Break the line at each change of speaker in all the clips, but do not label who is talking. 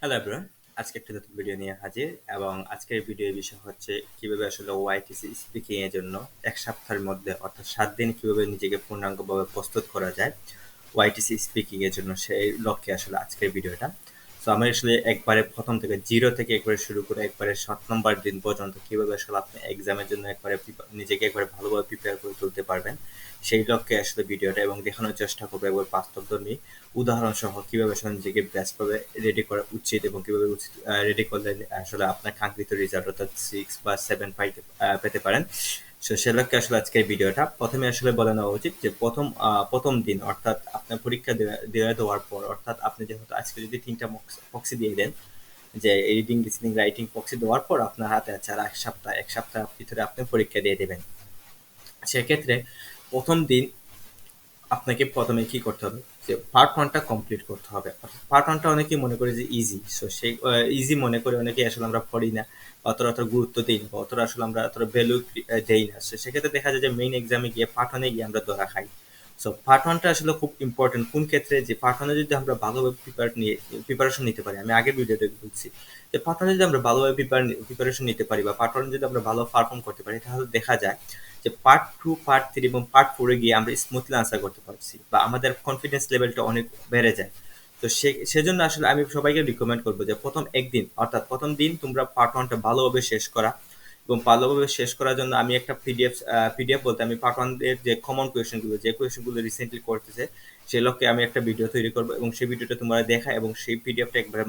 Hello everyone, আজকে একটা নতুন ভিডিও নিয়ে হাজির এবং আজকের ভিডিওর বিষয় হচ্ছে কিভাবে আসলে ওআইটিসি স্পিকিং এর জন্য এক সপ্তাহের মধ্যে অর্থাৎ 7 দিন কিভাবে নিজেকে পূর্ণাঙ্গভাবে প্রস্তুত করা যায় ওআইটিসি স্পিকিং এর জন্য সেই লক্ষ্যে আসলে আজকের ভিডিওটা। তো আমি আসলে একবারে প্রথম থেকে জিরো থেকে একবারে শুরু করে একবারে 7 নম্বর দিন পর্যন্ত কিভাবে আসলে আপনি এক্সামের জন্য একবারে নিজেকে একবারে ভালোভাবে প্রিপেয়ার করে তুলতে পারবেন সেই লক্ষ্যে আসলে ভিডিওটা এবং দেখানোর চেষ্টা করবো একবার বাস্তবধর্মী উদাহরণ সহ কিভাবে আসলে নিজেকে বেস্টভাবে রেডি করা উচিত এবং কিভাবে রেডি করলে আসলে আপনার কাঙ্ক্ষিত রেজাল্ট অর্থাৎ 6 বা 7 পেতে পারেন। সো সে লক্ষ্যে আসলে আজকের ভিডিওটা প্রথমে আসলে বলে নেওয়া উচিত যে প্রথম দিন অর্থাৎ আপনার পরীক্ষা দেওয়ার পর অর্থাৎ আপনি যেহেতু আজকে যদি 3টা প্রক্সি দিয়ে দেন যে রিডিং লিসনিং রাইটিং প্রক্সি দেওয়ার পর আপনার হাতে আছে আর এক সপ্তাহ ভিতরে আপনি পরীক্ষা দিয়ে দেবেন। সেক্ষেত্রে প্রথম দিন আপনাকে প্রথমে কি করতে হবে যে পার্ট 1টা কমপ্লিট করতে হবে। পার্ট 1টা অনেকেই মনে করে যে ইজি, সো সেই ইজি মনে করে অনেকে আসলে আমরা পড়ি না, অতটা গুরুত্ব দিই না, অতটা আসলে আমরা অতটা ভ্যালু দেই না। সো সেক্ষেত্রে দেখা যায় যে মেইন এক্সামে গিয়ে পার্ট 1-এ গিয়ে আমরা ধরা খাই। সো পার্ট 1টা আসলে খুব ইম্পর্টেন্ট কোন ক্ষেত্রে যে পার্ট 1-এ যদি আমরা ভালোভাবে প্রিপারেশন নিতে পারি, আমি আগের ভিডিওতে বলছি যে পার্ট 1-এ যদি আমরা ভালোভাবে প্রিপারেশন নিতে পারি বা পার্ট 1 যদি আমরা ভালো পারফর্ম করতে পারি তাহলে দেখা যায় যে পার্ট 2 পার্ট 3 এবং পার্ট 4-এ গিয়ে আমরা স্মুথলি আনসার করতে পারছি বা আমাদের কনফিডেন্স লেভেলটা অনেক বেড়ে যায়। তো সেজন্য আসলে আমি সবাইকে রিকমেন্ড করবো যে প্রথম একদিন অর্থাৎ প্রথম দিন তোমরা পার্ট 1টা ভালোভাবে শেষ করা এবং ভালোভাবে শেষ করার জন্য আমি একটা পিডিএফ বলতে আমি পার্ট 1 এর যে কমন কোয়েশনগুলো রিসেন্টলি করতেছে সেই লক্ষ্যে আমি একটা ভিডিও তৈরি করবো এবং সেই ভিডিওটা তোমরা দেখা এবং সেই পিডিএফটা একবার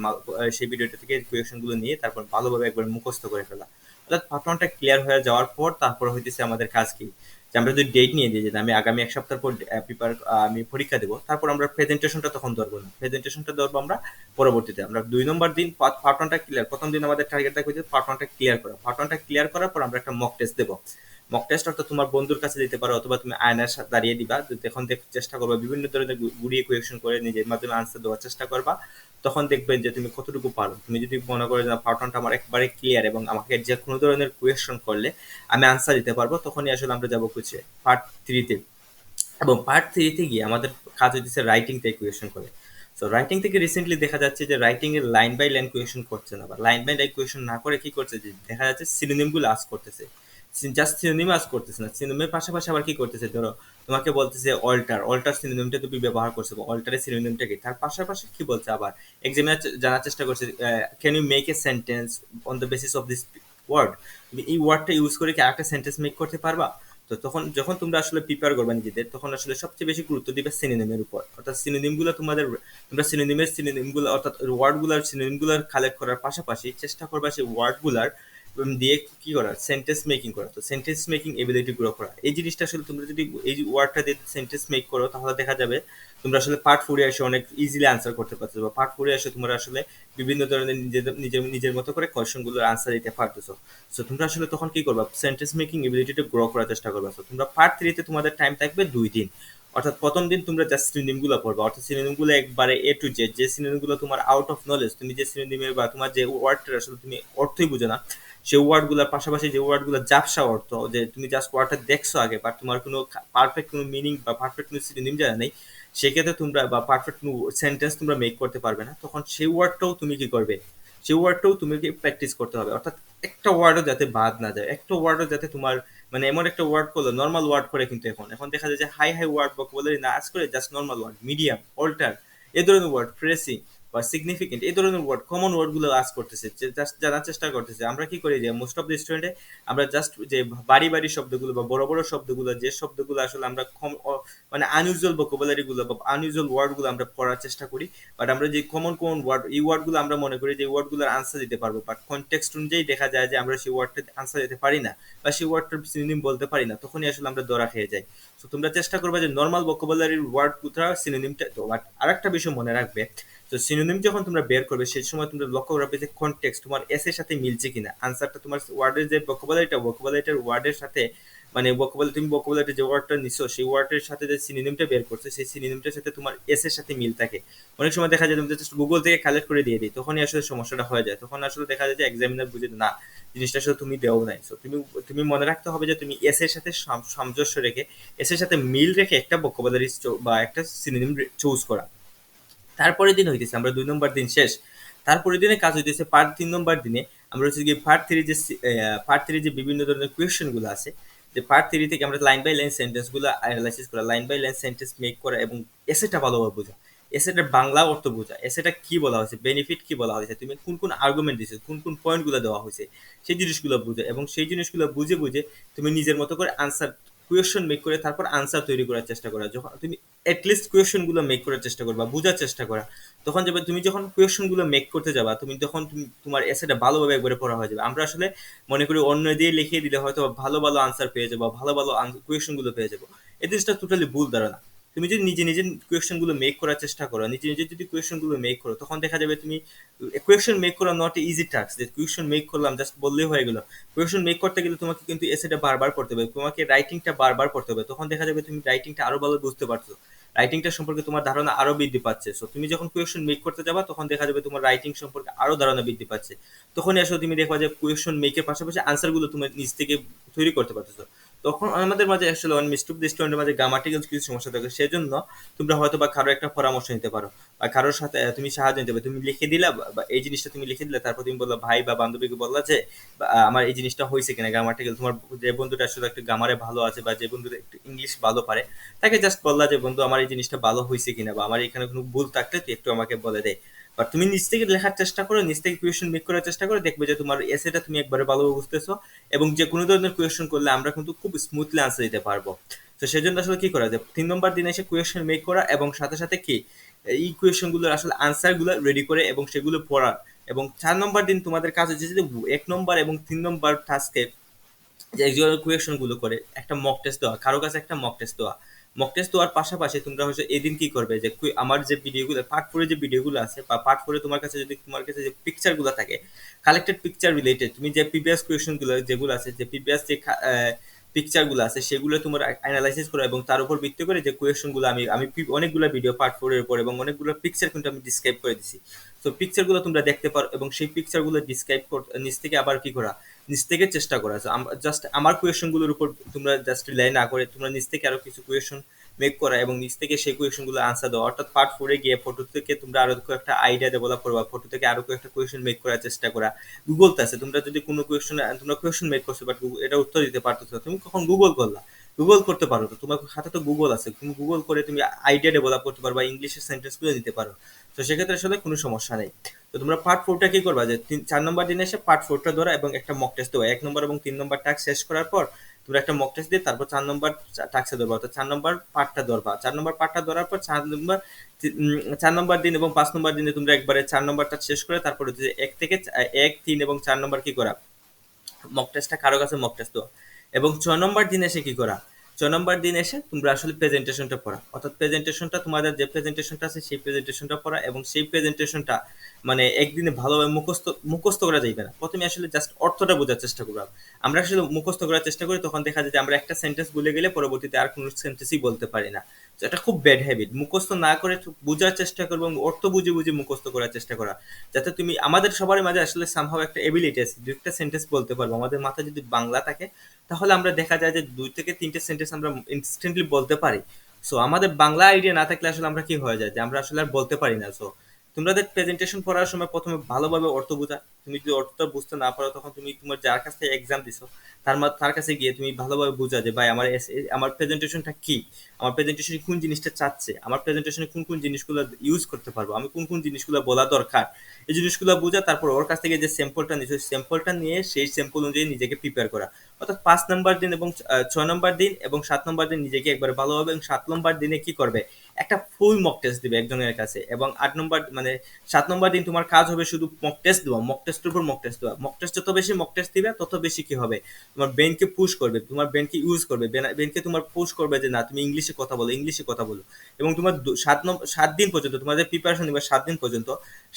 সেই ভিডিওটা থেকে কোয়েশনগুলো নিয়ে তারপর ভালোভাবে একবার মুখস্থ করে ফেলা। অর্থাৎ পার্ট 1টা ক্লিয়ার হয়ে যাওয়ার পর তারপর হইতেছে আমাদের কাজ কি যে আমরা যদি ডেট নিয়ে দিই যে আমি আগামী এক সপ্তাহ পর আমি পরীক্ষা দেবো, তারপর আমরা প্রেজেন্টেশনটা তখন ধরবো না, প্রেজেন্টেশনটা ধরবো আমরা পরবর্তীতে। আমরা 2 নম্বর দিন পার্ট 1টা ক্লিয়ার, প্রথম দিন আমাদের টার্গেট থাকবে যে পার্ট 1টা ক্লিয়ার করা, পার্ট 1টা ক্লিয়ার করার পর আমরা একটা মক টেস্ট দেবো। মক টেস্ট অর্থাৎ তোমার বন্ধুর কাছে দিতে পারো অথবা তুমি আয়নার সাথে দাঁড়িয়ে দিবা, তখন চেষ্টা করবা বিভিন্ন ধরনের গুড়িয়ে কোয়েকশন করে নিজের মাধ্যমে আনসার দেওয়ার চেষ্টা করবা। তখন দেখবেন যে তুমি কতটুকু পারো। তুমি যদি মনে করো যে পার্ট 1টা আমার একবারে ক্লিয়ার এবং আমাকে যে কোনো ধরনের কোয়েশন করলে আমি আনসার দিতে পারবো, তখনই আসলে আমরা যাবো কিছু পার্ট 3-তে। এবং পার্ট 3-তে গিয়ে আমাদের কাজ হচ্ছে রাইটিং থেকে কোয়েশন করে। সো রাইটিং থেকে রিসেন্টলি দেখা যাচ্ছে যে রাইটিং এর লাইন বাই লাইন কোয়েশন করছে না বা লাইন বাই লাইন কোয়েশন না করে কি করছে যে দেখা যাচ্ছে সিনোনিম গুলো আস করতেছে, জাস্ট সিনোনিম আস করতেছে না, সিনোনিমের পাশাপাশি আবার কি করতেছে ধরো তোমাকে বলতেছে অল্টার সিনোনিমটা তুমি ব্যবহার করছো বা অল্টারের সিনোনিমটা কি, তার পাশাপাশি কি বলছে আবার এক্সামিনার জানার চেষ্টা করছে can you make a sentence on the basis of this word, তুমি এই ওয়ার্ডটা ইউজ করে কি একটা সেন্টেন্স মেক করতে পারবা। তো তখন যখন তোমরা আসলে প্রিপেয়ার করবে নিজেদের তখন আসলে সবচেয়ে বেশি গুরুত্ব দিবে সিনোনিমের উপর, অর্থাৎ সিনোনিমগুলো তোমরা সিনোনিমগুলো অর্থাৎ সিনোনিমগুলোর কালেক্ট করার পাশাপাশি চেষ্টা করবা সেই ওয়ার্ডগুলার দিয়ে কি করা সেন্টেন্স মেকিং করা। তো সেন্টেন্স মেকিং এবিলিটি গ্রো করা এই জিনিসটা আসলে তোমরা যদি এই ওয়ার্ডটা দিয়ে সেন্টেন্স মেক করো তাহলে দেখা যাবে তোমরা আসলে পার্ট 4-এ এসে অনেক ইজিলি আনসার করতে পারছো বা পার্ট 4-এ এসে তোমরা আসলে বিভিন্ন ধরনের নিজের নিজের মতো করে কোয়েশ্চনগুলোর আনসার দিতে পারতেছো। সো তোমরা আসলে তখন কি করবা সেন্টেন্স মেকিং এবিলিটিটা গ্রো করার চেষ্টা করবা। সো তোমরা পার্ট 3-তে তোমাদের টাইম থাকবে 2 দিন। অর্থাৎ প্রথম দিন তোমরা জাস্ট সিনোনিমগুলো পড়বা, অর্থাৎ সিনোনিমগুলো একবারে এ টু জেড, যে সিনোনিমগুলো তোমার আউট অফ নলেজ, তুমি যে সিনোনিমের বা তোমার যে ওয়ার্ডটা আসলে তুমি অর্থই বুঝো না সেই ওয়ার্ডগুলোর পাশাপাশি যে ওয়ার্ডগুলো ঝাপসা অর্থ যে তুমি জাস্ট ওয়ার্ডটা দেখছো আগে বাট তোমার কোনো পারফেক্ট কোনো মিনিং বা পারফেক্ট কোনো সিনোনিম জানা নেই, সেক্ষেত্রে তোমরা বা পারফেক্ট কোনো সেন্টেন্স তোমরা মেক করতে পারবে না। তখন সেই ওয়ার্ডটাও তুমি কি করবে, সেই ওয়ার্ডটাও তুমি প্র্যাকটিস করতে হবে। অর্থাৎ একটা ওয়ার্ডও যাতে বাদ না যায়, একটা ওয়ার্ডও যাতে তোমার মানে এমন একটা ওয়ার্ড করলো নর্মাল ওয়ার্ড করে, কিন্তু এখন এখন দেখা যায় যে হাই হাই ওয়ার্ড বলে না আজ করে just normal word medium alter এই ধরনের ওয়ার্ড ফ্রেসিং বা সিগনিফিকেন্ট এই ধরনের ওয়ার্ড কমন ওয়ার্ডগুলো আজ করতেছে, যে জাস্ট জানার চেষ্টা করতেছে। আমরা কি করি যে মোস্ট অফ দ্য স্টুডেন্টে আমরা জাস্ট যে বাড়ি বাড়ি শব্দগুলো বা বড় বড় শব্দগুলো যে শব্দগুলো আসলে আমরা মানে আনইউজুয়াল ভোকাবুলারি গুলো বা আনইউজুয়াল ওয়ার্ড গুলো আমরা পড়ার চেষ্টা করি, বাট আমরা যে কমন কমন ওয়ার্ড এই ওয়ার্ড গুলো আমরা মনে করি যে এই ওয়ার্ড গুলোর আনসার দিতে পারবো, বাট কনটেক্সট অনুযায়ী দেখা যায় যে আমরা সেই ওয়ার্ডটা আনসার দিতে পারি না বা সেই ওয়ার্ডটার সিনোনিম বলতে পারি না, তখনই আসলে আমরা ধরা খেয়ে যাই। তো তোমরা চেষ্টা করবে যে নর্মাল ভোকাবুলারির ওয়ার্ড কোথা সিনোনিমটা তো, বাট আরেকটা বিষয় মনে রাখবে, তো সিনোনিম যখন তোমরা বের করবে সেই সময় তোমরা লক্ষ্য রাখবে যে কনটেক্সট তোমার এস এর সাথে মিলছে কিনা, আনসারটা তোমার ওয়ার্ডের যে ভোকাবুলারিটার ওয়ার্ডের সাথে মানে তুমি ভোকাবুলারি যে ওয়ার্ডটা নিছো সেই ওয়ার্ডের সাথে যে সিনোনিমটা বের করছো সেই সিনোনিমটার সাথে তোমার এস এর সাথে মিল থাকে। অনেক সময় দেখা যায় তুমি জাস্ট গুগল থেকে কালেক্ট করে দিয়ে দিই, তখনই আসলে সমস্যাটা হয়ে যায়, তখন আসলে দেখা যায় যে এক্সামিনার বুঝে না জিনিসটা আসলে তুমি দেও নাই। সো তুমি তুমি মনে রাখতে হবে যে তুমি এস এর সাথে সামঞ্জস্য রেখে এস এর সাথে মিল রেখে একটা ভোকাবুলারি বা একটা সিনোনিম চুজ করা। তারপরের দিন হইতেছে আমরা 2 নম্বর দিন শেষ। তারপরের দিনে কাজ হইতেছে পার্ট 3 নম্বর দিনে আমরা হচ্ছে গিয়ে পার্ট 3 যে বিভিন্ন ধরনের কোয়েশ্চেন গুলো আছে, যে পার্ট 3 থেকে আমরা লাইন বাই লাইন সেন্টেন্স গুলো অ্যানালাইসিস করা, line by line sentence make করা এবং এসেটা ভালোভাবে বোঝা। এসেটার বাংলা অর্থ বোঝা, এসেটা কি বলা হয়েছে, বেনিফিট কি বলা হয়েছে, তুমি কোন কোন আর্গুমেন্ট দিছো, কোন কোন পয়েন্ট গুলো দেওয়া হয়েছে, সেই জিনিসগুলো বুঝে এবং সেই জিনিসগুলো বুঝে বুঝে তুমি নিজের মতো করে আনসার কোয়েশ্চন মেক করে তারপর আনসার তৈরি করার চেষ্টা করা। যখন তুমি অ্যাটলিস্ট কোয়েশ্চন গুলো মেক করার চেষ্টা করবা, বোঝার চেষ্টা করা, তখন যাবে তুমি যখন কোয়েশ্চন গুলো মেক করতে যাবা তুমি তখন তুমি তোমার এসেটা ভালোভাবে একবারে পড়া হয়ে যাবে। আমরা আসলে মনে করি অন্য দিয়ে লিখিয়ে দিলে হয়তো ভালো ভালো আনসার পেয়ে যাবো, ভালো ভালো কোয়েশ্চন গুলো পেয়ে যাবো। এই জিনিসটা টোটালি ভুল ধারণা। তুমি যদি নিজে নিজে কোয়েশ্চন গুলো মেক করার চেষ্টা করো, নিজে নিজে যদি কোয়েশ্চন গুলো মেক করো, তখন দেখা যাবে তুমি কোয়েশ্চন মেক করা নট ইজি টাস্ক যে কোয়েশ্চন মেক করলাম জাস্ট বললেই হয়ে গেল। কোয়েশ্চন মেক করতে গেলে তোমাকে কিন্তু এসেটা বারবার পড়তে হবে, তোমাকে রাইটিংটা বারবার পড়তে হবে, তখন দেখা যাবে তুমি রাইটিংটা আরো ভালো বুঝতে পারছো, রাইটিংটা সম্পর্কে তোমার ধারণা আরো বৃদ্ধি পাচ্ছে। সো তুমি যখন কোয়েশ্চন মেক করতে যাবা তখন দেখা যাবে তোমার রাইটিং সম্পর্কে আরো ধারণা বৃদ্ধি পাচ্ছে। তখনই আসলে তুমি দেখবা যে কোয়েশ্চন মেকের পাশাপাশি আনসার গুলো তুমি নিজ থেকে তৈরি করতে পারতেছো। তখন আমাদের মাঝে আসলে মিস্টুক স্টুডেন্টের মাঝে গ্রামাটিক্যাল কিছু সমস্যা থাকে, সেজন্য তোমরা হয়তো বা কারো একটা পরামর্শ নিতে পারো বা কারোর সাথে তুমি সাহায্য নিতে পারো। তুমি লিখে দিলা বা এই জিনিসটা তুমি লিখে দিলে, তারপর তুমি বললা ভাই বা বান্ধবীকে বললা যে আমার এই জিনিসটা হয়েছে কিনা গ্রামাটিক্যাল, তোমার যে বন্ধুটা আসলে একটু গ্রামারে ভালো আছে বা যে বন্ধুটা একটু ইংলিশ ভালো পারে তাকে জাস্ট বললা যে বন্ধু আমার এই জিনিসটা ভালো হয়েছে কিনা বা আমার এখানে কোনো ভুল থাকলে তুই একটু আমাকে বলে দে। বাট তুমি নিজ থেকে লেখার চেষ্টা করো, নিজ থেকে কোয়েশ্চন মেক করার চেষ্টা করো, দেখবে যে তোমার এসেটা তুমি একবারে ভালোভাবে বুঝতেছো এবং যে কোনো ধরনের কোয়েশ্চন করলে আমরা কিন্তু খুব স্মুথলি আনসার দিতে পারবো। তো সেজন্য আসলে কি করা যায়, 3 নম্বর দিনে এসে কোয়েশ্চন মেক করা এবং সাথে সাথে কি এই কোয়েশ্চন গুলোর আসলে আনসার গুলো রেডি করে এবং সেগুলো পড়া। এবং 4 নম্বর দিন তোমাদের কাজ হচ্ছে যে 1 নম্বর এবং 3 নম্বর টাস্কে যে এক্সিকিউটিভ কোয়েশ্চন গুলো করে একটা মক টেস্ট দেওয়া, কারো কাছে একটা মক টেস্ট দেওয়া। মক টেস্ট দেওয়ার পাশাপাশি তোমরা হচ্ছে এদিন কি করবে যে আমার যে ভিডিওগুলো পার্ট 4 যে ভিডিওগুলো আছে বা পার্ট 4 তোমার কাছে যদি তোমার কাছে যে পিকচার গুলো থাকে, কালেক্টেড পিকচার রিলেটেড, তুমি যে প্রিভিয়াস কোয়েশ্চন গুলো যেগুলো আছে, যে প্রিভিয়াস যে পিকচার গুলো আছে সেগুলো তোমার অ্যানালাইসিস করো এবং তার উপর ভিত্তি করে যে কোয়েশ্চন গুলো আমি আমি অনেকগুলো ভিডিও পার্ট 4 এর উপর এবং অনেকগুলো পিকচার কিন্তু আমি ডিসক্রাইব করে দিছি। তো পিকচার গুলো তোমরা দেখতে পারো এবং সেই পিকচার গুলো ডিসক্রাইব নিচ থেকে আবার কি করা, নিচ থেকে চেষ্টা করা। জাস্ট আমার কোয়েশ্চন গুলোর উপর তোমরা জাস্ট রিলাই না করে তোমরা নিচ থেকে আরো কিছু কোয়েশ্চন মেক করা এবং নিচ থেকে সেই কোয়েশ্চন গুলো আনসার দেওয়া। অর্থাৎ পার্ট 4 গিয়ে ফটো থেকে তোমরা আরো একটা আইডিয়া ডেভেলপ করবা, ফটো থেকে আরো একটা কোয়েশ্চন মেক করার চেষ্টা করা। গুগল তো আছে, তোমরা যদি কোনো কোয়েশ্চন তোমরা কোয়েশ্চন মেক করছো বাট এটা উত্তর দিতে পারতেছো, তুমি কখন গুগল করলা, গুগল করতে পারো, তো তোমার হাতে তো গুগল আছে, তুমি গুগল করে তুমি আইডিয়া ডেভেলপ করতে পারবা, ইংলিশের সেন্টেন্স গুলো দিতে পারো। তো সেক্ষেত্রে আসলে কোনো সমস্যা নেই। তো তোমরা পার্ট 4টা কি করবা যে 4 নম্বর দিনে এসে পার্ট 4টা ধরা এবং একটা মক টেস্ট দেওয়া। 1 নম্বর এবং 3 নম্বর টাস্ক শেষ করার পর তোমরা একটা মক টেস্ট দিয়ে তারপর 4 নম্বর টাস্কে ধরবা, অর্থাৎ 4 নম্বর পার্টটা ধরবা। 4 নম্বর পার্টটা ধরার পর 4 নম্বর 4 নম্বর দিন এবং 5 নম্বর দিনে তোমরা একবারে 4 নম্বরটা শেষ করে তারপর হচ্ছে 1 থেকে 1, 3 এবং 4 নম্বর কি করা, মক টেস্টটা কারো কাছে মক টেস্ট দেওয়া। এবং 6 নম্বর দিন এসে কি করা, 6 নম্বর দিন এসে তোমরা আসলে প্রেজেন্টেশনটা পড়া, অর্থাৎ প্রেজেন্টেশনটা তোমাদের যে প্রেজেন্টেশনটা আছে সেই প্রেজেন্টেশনটা পড়া এবং সেই প্রেজেন্টেশনটা মানে একদিনে ভালোভাবে মুখস্থ করা যাইবে না। প্রথমে আসলে জাস্ট অর্থটা বোঝার চেষ্টা করবা। আমরা আসলে মুখস্থ করার চেষ্টা করি, তখন দেখা যায় যে আমরা একটা সেন্টেন্স ভুলে গেলে পরবর্তীতে আর কোনো সেন্টেন্সই বলতে পারি না। তো এটা খুব ব্যাড হ্যাবিট। মুখস্থ না করে বোঝার চেষ্টা করবো এবং অর্থ বুঝে বুঝে মুখস্থ করার চেষ্টা করা, যাতে তুমি আমাদের সবার মাঝে আসলে সামহাও একটা এবিলিটি আছে, 2টা সেন্টেন্স বলতে পারবো। আমাদের মাথায় যদি বাংলা থাকে তাহলে আমরা দেখা যায় যে 2 থেকে 3টে সেন্টেন্স আমরা ইনস্ট্যান্টলি বলতে পারি। সো আমাদের বাংলা আইডিয়া না থাকলে আসলে আমরা কি হয়ে যায় যে আমরা আসলে আর বলতে পারি না। সো তোমাদের প্রেজেন্টেশন পড়ার সময় প্রথমে ভালোভাবে অর্থ বোঝা, তুমি যদি অর্থটা বুঝতে না পারো তখন তুমি তোমার যার কাছ থেকে এক্সাম দিছো তার কাছে গিয়ে তুমি ভালোভাবে বোঝা যে ভাই আমার প্রেজেন্টেশনটা কি, আমার প্রেজেন্টেশনে কোন জিনিসটা চাচ্ছে, আমার প্রেজেন্টেশনে কোন কোন জিনিসগুলো ইউজ করতে পারবো, আমি কোন কোন জিনিসগুলো বলা দরকার, এই জিনিসগুলো বোঝা। তারপর ওর কাছ থেকে যে স্যাম্পলটা নিয়েছো স্যাম্পলটা নিয়ে সেই স্যাম্পল অনুযায়ী নিজেকে প্রিপেয়ার করা। অর্থাৎ 5 নম্বর দিন এবং 6 নম্বর দিন এবং 7 নম্বর দিন নিজেকে একবার ভালোভাবে এবং 7 নম্বর দিনে কি করবে, একটা ফুল মক টেস্ট দিবে একজনের কাছে। এবং 8 নম্বর মানে 7 নম্বর দিন তোমার কাজ হবে শুধু মক টেস্ট দেওয়া, মক টেস্টের উপর মক টেস্ট দেওয়া। মক টেস্ট যত বেশি মক টেস্ট দিবে তত বেশি কি হবে, তোমার ব্রেনকে পুশ করবে, তোমার ব্রেনকে ইউজ করবে, ব্রেনকে তোমার পুশ করবে যে না তুমি ইংলিশে কথা বলো, ইংলিশে কথা বলো। এবং তোমার 7 দিন পর্যন্ত তোমাদের প্রিপারেশন নিবে, 7 দিন পর্যন্ত,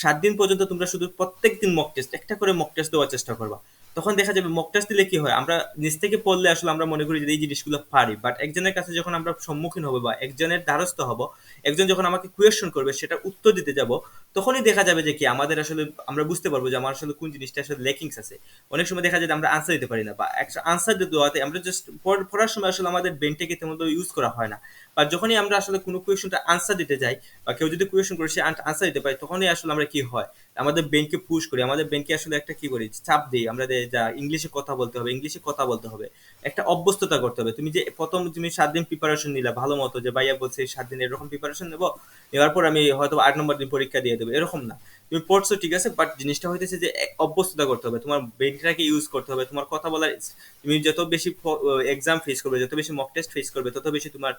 7 দিন পর্যন্ত তোমরা শুধু প্রত্যেক দিন মক টেস্ট একটা করে মক টেস্ট দেওয়ার চেষ্টা করবা। তখন দেখা যাবে মক টেস্ট দিলে কি হয়, আমরা নিজ থেকে পড়লে আসলে আমরা মনে করি যে এই জিনিসগুলো পারি, বাট একজনের কাছে যখন আমরা সম্মুখীন হবো বা একজনের দ্বারস্থ হব, একজন যখন আমাকে কোয়েশ্চন করবে সেটা উত্তর দিতে যাব, তখনই দেখা যাবে যে কি আমাদের আসলে আমরা বুঝতে পারবো যে আমার আসলে কোন জিনিসটা আসলে লেকিংস আছে। অনেক সময় দেখা যায় যে আমরা আনসার দিতে পারি না, বা একটা আনসার দেওয়াতে আমরা জাস্ট পড়ার সময় আসলে আমাদের ব্রেনটাকে তেমন ইউজ করা হয় না। বা যখনই আমরা আসলে কোনো কোয়েশনটা আনসার দিতে যাই, বা কেউ যদি কোয়েশন করে সে আনসার দিতে পারে, তখনই আসলে আমরা কি হয়, আমাদের ব্রেনকে পুশ করি, আমাদের ব্রেনকে আসলে একটা কি করি, চাপ দিই আমরা যে যা ইংলিশে কথা বলতে হবে, ইংলিশে কথা বলতে হবে, একটা অভ্যস্ততা করতে হবে। তুমি যে প্রথম তুমি 7 দিন প্রিপারেশন নিলা ভালো মতো, যে ভাইয়া বলছে 7 দিন এরকম প্রিপারেশন নেবো, নেওয়ার পর আমি হয়তো 8 নম্বর দিন পরীক্ষা দিয়ে দেবো, এরকম না। তুমি পড়ছো ঠিক আছে, বাট জিনিসটা হইতেছে যে অভ্যস্ততা করতে হবে, তোমার ব্রেনটাকে ইউজ করতে হবে, তোমার কথা বলার, তুমি যত বেশি এক্সাম ফেস করবে, যত বেশি মক টেস্ট ফেস করবে, তত বেশি তোমার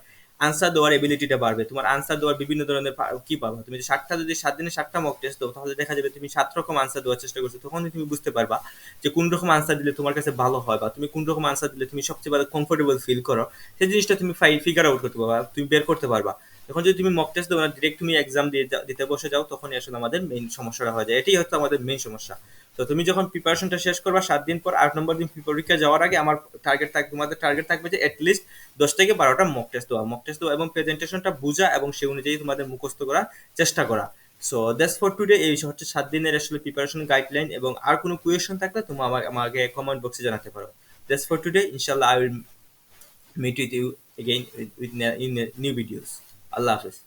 আনসার দেওয়ার এবিলিটিটা বাড়বে। তোমার আনসার দেওয়ার বিভিন্ন ধরনের কি পাবা, তুমি যদি 7 দিনে 7টা মক টেস্ট দাও, তাহলে দেখা যাবে তুমি 7 রকম আনসার দেওয়ার চেষ্টা করছো। তখন তুমি বুঝতে পারবা যে কোন রকম আনসার দিলে তোমার কাছে ভালো হয়, বা তুমি কোন রকম আনসার দিলে তুমি সবচেয়ে ভালো কমফোর্টেবল ফিল করো, সেই জিনিসটা তুমি ফিগার আউট করতে পারবা, তুমি বের করতে পারবা। এখন যদি তুমি মক টেস্ট দাও না, ডিরেক্ট তুমি এক্সাম দিতে বসে যাও, তখনই আসলে আমাদের মেইন সমস্যাটা হয়ে যায়। এটাই হচ্ছে আমাদের মেইন সমস্যা। তো তুমি যখন প্রিপারেশনটা শেষ করবা 7 দিন পর, 8 নম্বর দিন পরীক্ষা যাওয়ার আগে আমার তোমাদের টার্গেট থাকবে যে অ্যাটলিস্ট 10 থেকে 12টা মক টেস্ট দেওয়া এবং প্রেজেন্টেশনটা বোঝা এবং সেই অনুযায়ী তোমাদের মুখস্থ করার চেষ্টা করা। So that's for today. এই হচ্ছে 7 দিনের আসলে প্রিপারেশন গাইডলাইন, এবং আর কোনো কোয়েশন থাকলে তুমি আমাকে কমেন্ট বক্সে জানাতে পারো। That's for today. ইনশাল্লাহ I will meet with you again with in new videos. Allah Hafiz.